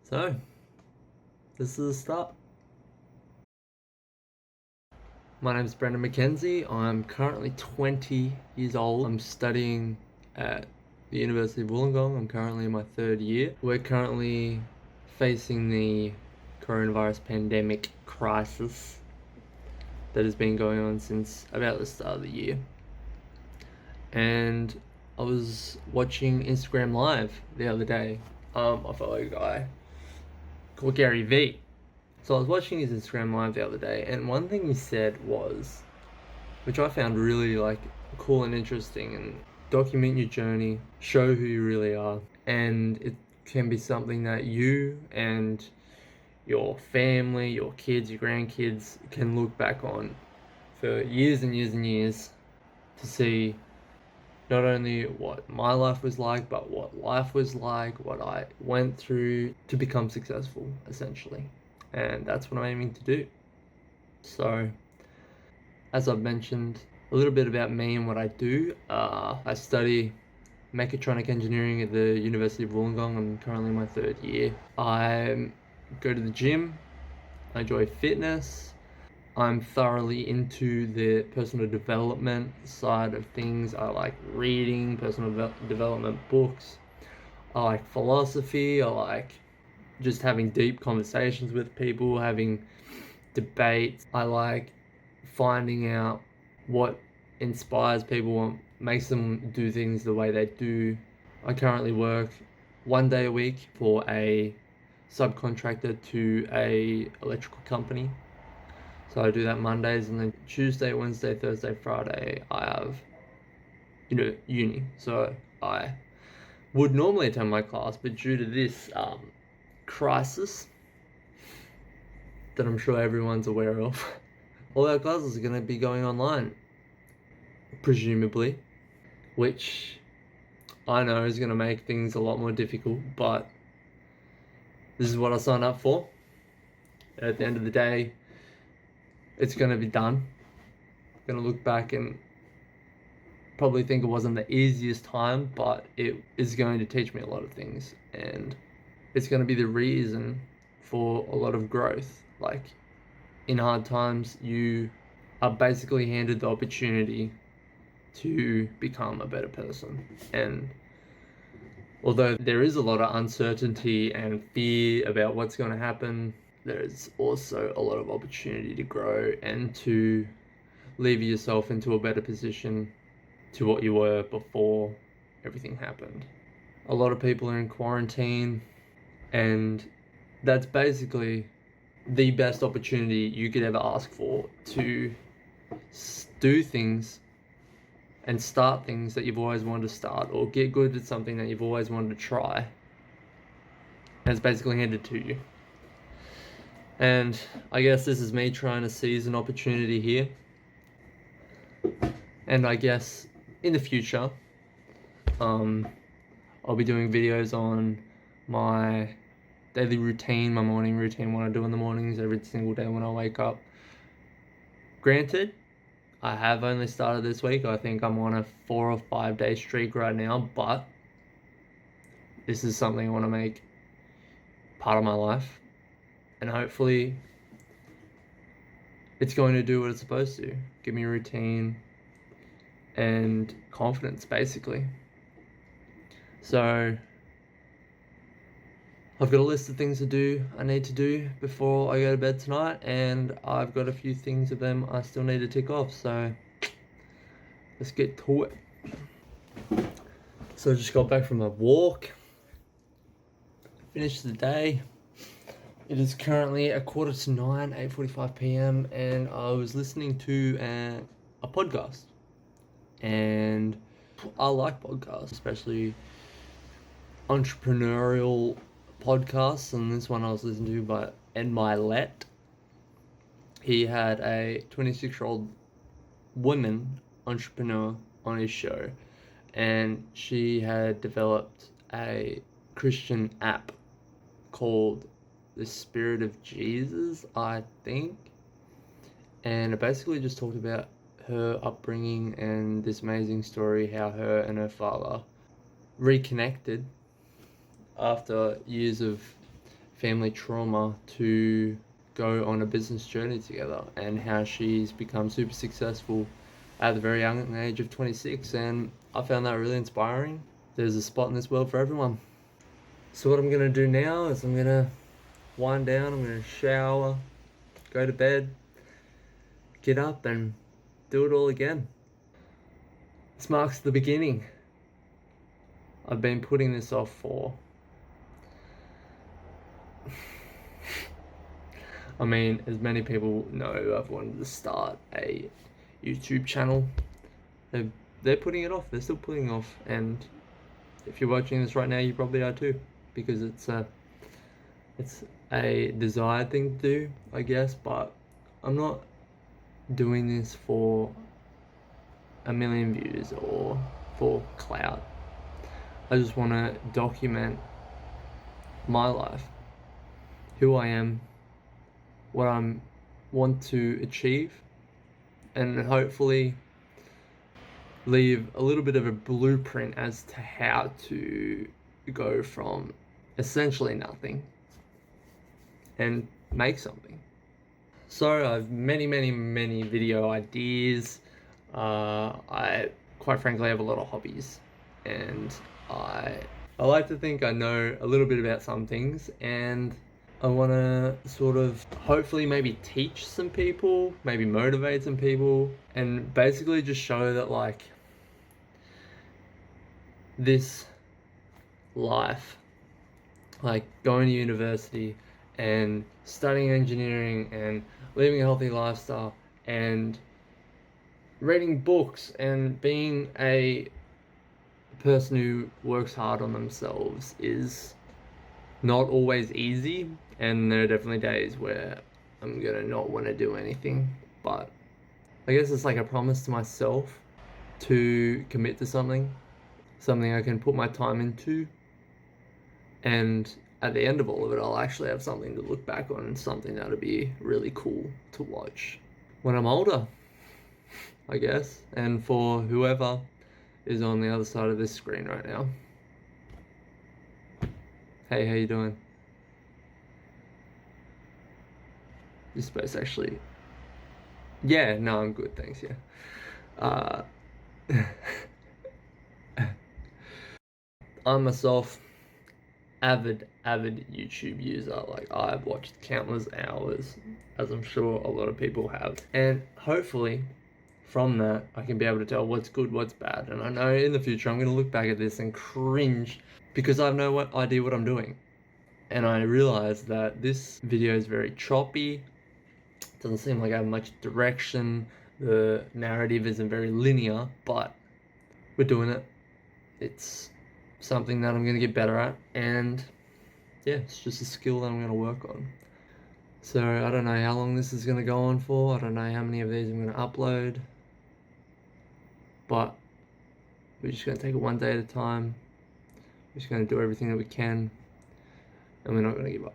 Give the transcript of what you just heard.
So, this is the start. My name is Brendan McKenzie. I'm currently 20 years old. I'm studying at the University of Wollongong. I'm currently in my third year. We're currently facing the coronavirus pandemic crisis that has been going on since about the start of the year. And I was watching Instagram Live the other day. I follow a guy called Gary V. So I was watching his Instagram Live the other day, and one thing he said was, which I found really cool and interesting, and document your journey, show who you really are, and it can be something that you and your family, your kids, your grandkids can look back on for years and years and years to see not only what my life was like, but what life was like, what I went through to become successful, essentially. And that's what I'm aiming to do. So, as I've mentioned, a little bit about me and what I do. I study mechatronic engineering at the University of Wollongong. I'm currently in my third year. I go to the gym. I enjoy fitness. I'm thoroughly into the personal development side of things. I like reading personal development books. I like philosophy. I like just having deep conversations with people, having debates. I like finding out what inspires people, what makes them do things the way they do. I currently work 1 day a week for a subcontractor to a electrical company. So I do that Mondays, and then Tuesday, Wednesday, Thursday, Friday, I have, uni. So I would normally attend my class, but due to this crisis that I'm sure everyone's aware of, all our classes are going to be going online, presumably, which I know is going to make things a lot more difficult, but this is what I signed up for. At the end of the day, it's going to be done. I'm going to look back and probably think it wasn't the easiest time, but it is going to teach me a lot of things, and it's going to be the reason for a lot of growth. Like, in hard times, you are basically handed the opportunity to become a better person. And although there is a lot of uncertainty and fear about what's going to happen, there is also a lot of opportunity to grow and to leave yourself into a better position to what you were before everything happened. A lot of people are in quarantine, and that's basically the best opportunity you could ever ask for to do things and start things that you've always wanted to start, or get good at something that you've always wanted to try, and it's basically handed to you. And I guess this is me trying to seize an opportunity here. And I guess in the future, I'll be doing videos on my daily routine, my morning routine, what I do in the mornings every single day when I wake up. Granted, I have only started this week. I think I'm on a 4 or 5 day streak right now, but this is something I want to make part of my life, and hopefully it's going to do what it's supposed to. Give me a routine and confidence, basically. So I've got a list of things I need to do before I go to bed tonight, and I've got a few things of them I still need to tick off, so let's get to it. So I just got back from a walk, finished the day. It is currently 8:45 9, 8:45 p.m, and I was listening to a podcast, and I like podcasts, especially entrepreneurial podcasts, and this one I was listening to by Ed Milet. He had a 26-year-old woman entrepreneur on his show, and she had developed a Christian app called The Spirit of Jesus, I think, and it basically just talked about her upbringing and this amazing story, how her and her father reconnected after years of family trauma to go on a business journey together, and how she's become super successful at the very young age of 26, and I found that really inspiring. There's a spot in this world for everyone. So what I'm gonna do now is I'm gonna wind down, I'm gonna shower, go to bed, get up and do it all again. This marks the beginning. I've been putting this off for I mean, as many people know, I've wanted to start a YouTube channel. They're putting it off. They're still putting it off. And if you're watching this right now, you probably are too, because it's a desired thing to do, I guess. But I'm not doing this for a million views or for clout. I just want to document my life, who I am, what I want to achieve, and hopefully leave a little bit of a blueprint as to how to go from essentially nothing and make something. So I've many video ideas. I quite frankly have a lot of hobbies, and I like to think I know a little bit about some things, and I want to sort of hopefully maybe teach some people, maybe motivate some people, and basically just show that like this life, like going to university and studying engineering and living a healthy lifestyle and reading books and being a person who works hard on themselves is not always easy, and there are definitely days where I'm gonna not want to do anything, but I guess it's like a promise to myself to commit to something I can put my time into, and at the end of all of it, I'll actually have something to look back on, and something that'll be really cool to watch when I'm older, I guess. And for whoever is on the other side of this screen right now, hey, how you doing? You're supposed to actually... Yeah, no, I'm good, thanks, yeah. I'm myself avid YouTube user. Like, I've watched countless hours, as I'm sure a lot of people have, and hopefully from that I can be able to tell what's good, what's bad. And I know in the future I'm going to look back at this and cringe, because I have no idea what I'm doing, and I realize that this video is very choppy. It doesn't seem like I have much direction, the narrative isn't very linear, but we're doing it. It's something that I'm going to get better at, and yeah, it's just a skill that I'm going to work on. So I don't know how long this is going to go on for. I don't know how many of these I'm going to upload, but we're just going to take it one day at a time. We're just going to do everything that we can, and we're not going to give up.